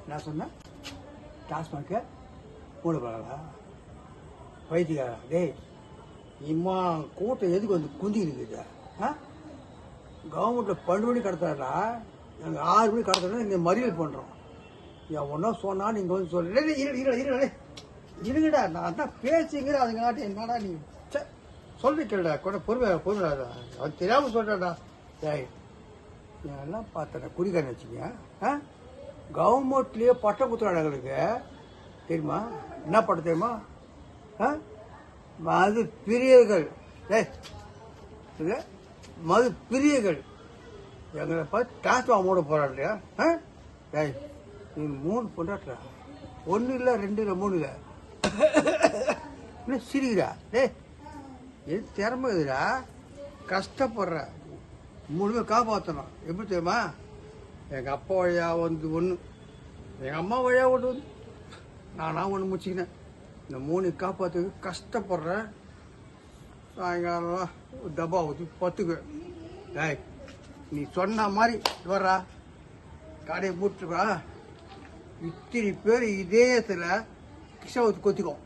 நான் சொன்னேன் டாஸ்மார்க்கை மூடப்படாதா வைத்தியக்காரா டேய் இம்மா கூட்டம் எதுக்கு வந்து குந்தி இருக்குது கவர்மெண்ட்டில் 12 மணி கடத்தாடா நாங்கள் 6 மணி கடத்தோன்னா இங்கே மறியல் பண்ணுறோம் என் ஒன்றா சொன்னால் நீங்கள் வந்து சொல்ல இருங்கடா நான் தான் பேசிங்கிற அதுங்காட்டி என்னடா நீ சொல்லிக்கலடா கூட பொறுமைடா அது தெரியாமல் சொல்கிறடா டேய் நான் எல்லாம் பார்த்தேன் குடிக்காரன் வச்சுக்க கவர்மெண்ட்லேயே பட்டம் குத்துறாடா எங்களுக்கு தெரியுமா என்ன பட்டம் தெரியுமா மது பிரியர்கள் மது பிரியர்கள் எங்களை பார்த்து டாஸ்மாக் மூட போறான் இல்லையா டேய் நீ 3 பொண்டாட்டா 1 இல்லை 2 இல்லை 3 இல்லை இன்னும் சிரிக்கிறா டேய் எது திறமை இதுடா கஷ்டப்படுற 3 பேர் காப்பாற்றணும் எப்படி தெரியுமா எங்கள் அப்பா வழியா வந்து 1 எங்கள் அம்மா வழியா ஒன்று வந்து நானா ஒன்று முடிச்சிக்கினேன் இந்த 3 காப்பாற்றுக்கு கஷ்டப்படுறேன் சாயங்காலம் டப்பா ஊற்றி பத்துக்கு டேய் நீ சொன்ன மாதிரி வர்றா கடையை மூட்டுருக்கா இத்தனை பேர் இதயத்தில் கிஷா ஊற்றி கொத்திக்கும்